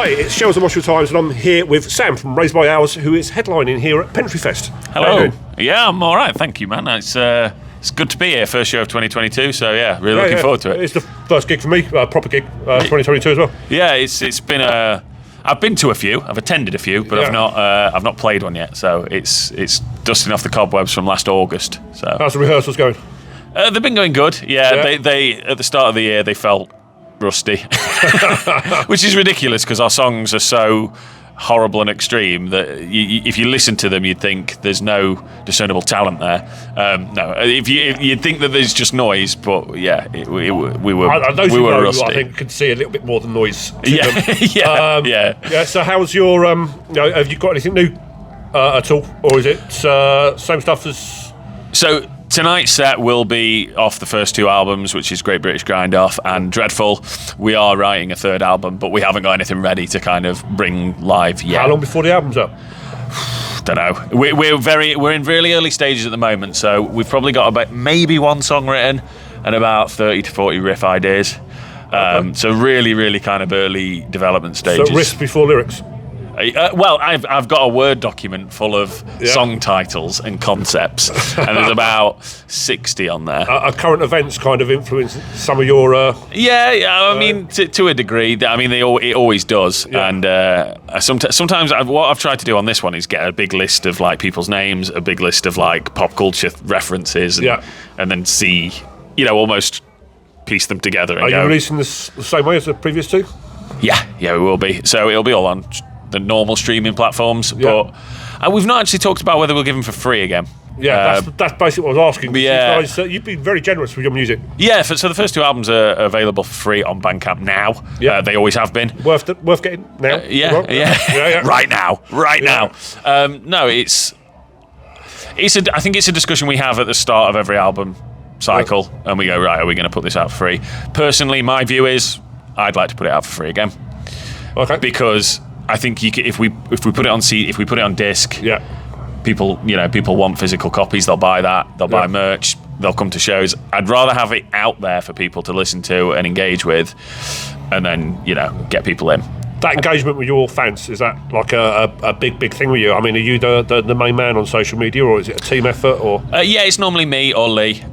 Hi, it's Shells and Moshville Times, and I'm here with Sam from Raised by Owls, who is headlining here at Pentre Fest. Hello. Yeah, I'm all right. Thank you, man. It's good to be here. First show of 2022, so yeah, really looking forward to it. It's the first gig for me, proper gig, 2022 as well. Yeah, it's been I've been to a few, I've attended a few, but I've not played one yet. So it's dusting off the cobwebs from last August. So how's the rehearsals going? They've been going good. Yeah. They at the start of the year they felt rusty, which is ridiculous because our songs are so horrible and extreme that if you listen to them, you'd think there's no discernible talent there. No, if you'd think that there's just noise, but yeah, we were rusty. I think could see a little bit more than noise. Yeah, yeah. So how's your have you got anything new at all, or is it same stuff as? So tonight's set will be off the first two albums, which is Great British Grind Off and Dreadful. We are writing a third album, but we haven't got anything ready to kind of bring live yet. How long before the album's up? Don't know. We're in really early stages at the moment, so we've probably got about maybe one song written and about 30 to 40 riff ideas. So really kind of early development stages. So riff before lyrics. Well, I've got a Word document full of song titles and concepts, and there's about 60 on there. Are current events kind of influence some of your? I mean, to a degree. I mean, it always does. Yeah. And sometimes what I've tried to do on this one is get a big list of like people's names, a big list of like pop culture references, and then see, almost piece them together. And Are you releasing this the same way as the previous two? Yeah, we will be. So it'll be all on the normal streaming platforms, but we've not actually talked about whether we'll give them for free again. Yeah, that's basically what I was asking. Yeah. You guys, you've been very generous with your music. Yeah, so the first two albums are available for free on Bandcamp now. Yeah. They always have been. Worth getting now? Yeah. Right now. No, I think it's a discussion we have at the start of every album cycle, and we go, right, are we going to put this out for free? Personally, my view is I'd like to put it out for free again. Okay. Because I think if we put it on if we put it on disc, people want physical copies. They'll buy that. They'll buy merch. They'll come to shows. I'd rather have it out there for people to listen to and engage with, and then get people in. That engagement with your fans, is that like a big thing with you? I mean, are you the main man on social media, or is it a team effort? Or it's normally me or Lee.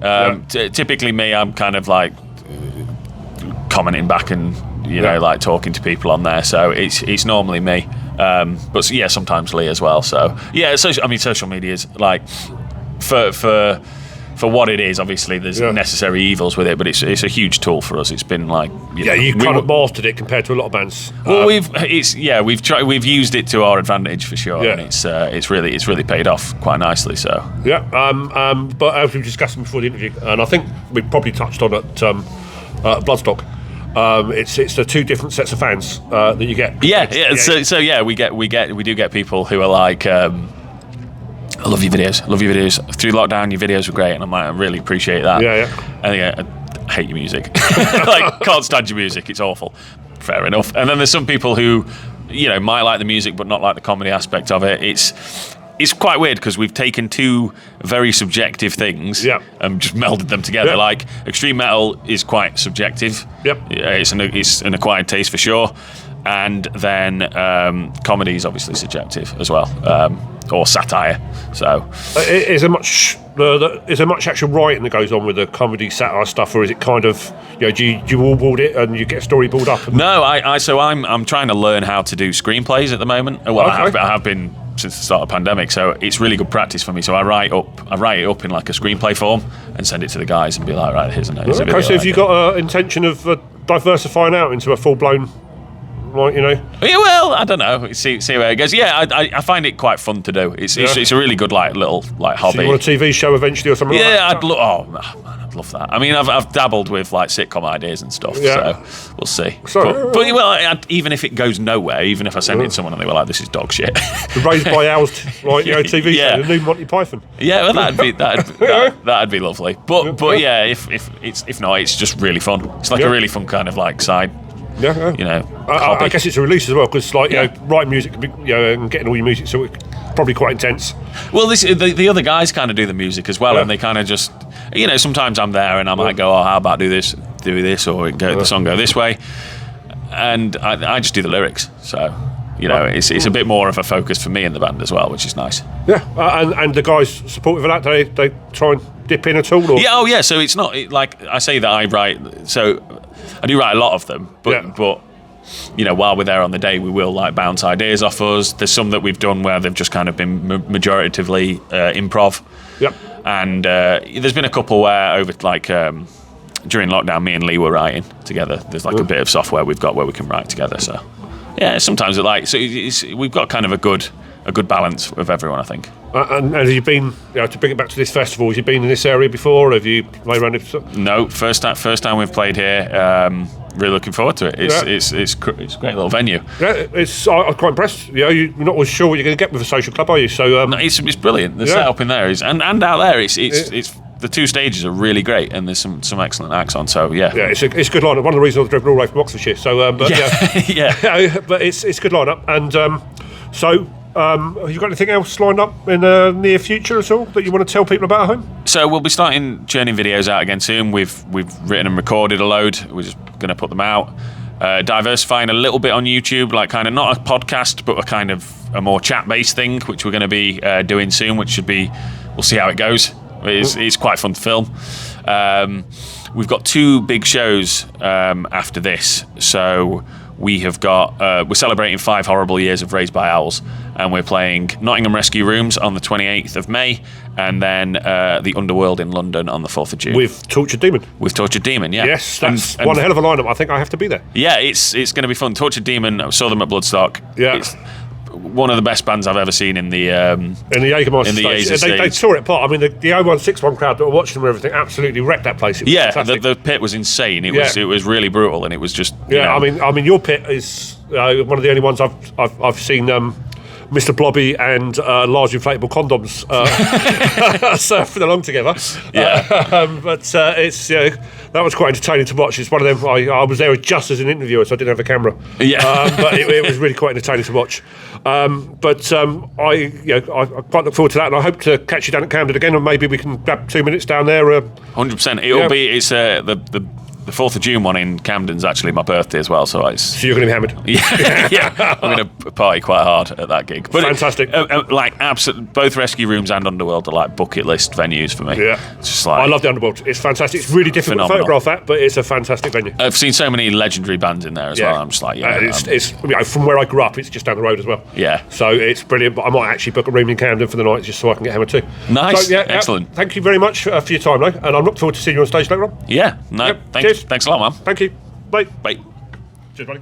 Typically me. I'm kind of like commenting back and like talking to people on there, so it's normally me, but sometimes Lee as well. So social media is like for what it is. Obviously there's necessary evils with it, but it's a huge tool for us. It's been like you kind of mastered it compared to a lot of bands. Well, we've used it to our advantage for sure, and it's really paid off quite nicely. So but as we discussed before the interview, and I think we probably touched on it Bloodstock. It's the two different sets of fans that you get. We do get people who are like, I love your videos. Through lockdown, your videos were great, and I really appreciate that. And I hate your music. Like, can't stand your music. It's awful. Fair enough. And then there's some people who, might like the music but not like the comedy aspect of it. It's quite weird because we've taken two very subjective things and just melded them together. Like extreme metal is quite subjective. It's an acquired taste for sure, and then comedy is obviously subjective as well, or satire. So is there much actual writing that goes on with the comedy satire stuff, or is it kind of do you wallboard it and you get a storyboard up? No, I'm trying to learn how to do screenplays at the moment. Well, I have been since the start of the pandemic, so it's really good practice for me. So I write it up in like a screenplay form and send it to the guys and be like, right, here's a video. Okay, so have you got an intention of diversifying out into a full-blown, Yeah, well, I don't know. See where it goes. Yeah, I find it quite fun to do. It's a really good little hobby. So you want a TV show eventually or something? Yeah, I'd love that. I mean, I've dabbled with like sitcom ideas and stuff, so we'll see. But even if it goes nowhere, even if I send it to someone and they were like, "This is dog shit," the Raised by Owls, TV show, the new Monty Python. Yeah, well, that'd be lovely. But if not, it's just really fun. It's like a really fun kind of like side. I guess it's a release as well, because writing music, and getting all your music, so it's probably quite intense. Well, the other guys kind of do the music as well, and they kind of just, sometimes I'm there and I might go, how about do this, or the song go this way. and I just do the lyrics. So, you know, it's a bit more of a focus for me in the band as well, which is nice. Yeah, and the guys supportive of that, they try and dip in at all? Or? Yeah, oh yeah, so it's not, like, I say that I write, so I do write a lot of them, but you know, while we're there on the day, we will like bounce ideas off us. There's some that we've done where they've just kind of been majoritatively improv. Yep. And there's been a couple where over like during lockdown, me and Lee were writing together. There's like a bit of software we've got where we can write together. So yeah, sometimes we've got kind of a good balance of everyone, I think. And have you been, to bring it back to this festival, have you been in this area before, or have you played around it? No, first time we've played here. Really looking forward to it. It's a great little venue. Yeah, I'm quite impressed. You're not always sure what you're going to get with a social club, are you? So no, it's brilliant. The setup in there is, and out there, it's the two stages are really great, and there's some excellent acts on. So yeah, it's a good lineup. One of the reasons I've driven all the way from Oxfordshire. So but but it's a good lineup, and have you got anything else lined up in the near future at all that you want to tell people about at home? So we'll be starting churning videos out again soon. We've written and recorded a load. We're just going to put them out. Diversifying a little bit on YouTube, like kind of not a podcast, but a more chat-based thing, which we're going to be doing soon, which should be, we'll see how it goes. It's quite fun to film. We've got 2 big shows after this. So we have got, we're celebrating 5 horrible years of Raised by Owls, and we're playing Nottingham Rescue Rooms on the 28th of May, and then the Underworld in London on the 4th of June. With Tortured Demon? With Tortured Demon, yeah. Yes, that's one hell of a lineup. I think I have to be there. Yeah, it's going to be fun. Tortured Demon, I saw them at Bloodstock. Yeah. It's one of the best bands I've ever seen in the Jägermeister stage. They tore it apart. I mean, the 0161 crowd that were watching them and everything absolutely wrecked that place. It was fantastic. The pit was insane. It was really brutal, and it was just I mean your pit is one of the only ones I've seen. Mr. Blobby and large inflatable condoms surfing along together. But it's that was quite entertaining to watch. It's one of them. I was there just as an interviewer, so I didn't have a camera. But it was really quite entertaining to watch. I quite look forward to that, and I hope to catch you down at Camden again, and maybe we can grab 2 minutes down there. 100%. It'll be. It's the 4th of June one in Camden's actually my birthday as well, so you're going to be hammered. Yeah. I'm going to party quite hard at that gig. But fantastic. Both Rescue Rooms and Underworld are like bucket list venues for me. Yeah, it's just like, I love the Underworld. It's fantastic. It's really difficult to photograph that, but it's a fantastic venue. I've seen so many legendary bands in there as well. I'm just like, it's from where I grew up. It's just down the road as well. Yeah, so it's brilliant. But I might actually book a room in Camden for the night just so I can get hammered too. Nice, so, excellent. Thank you very much for your time, though, and I'm looking forward to seeing you on stage later on. Yeah, thanks a lot, man. Thank you. Bye. Bye. Cheers, buddy.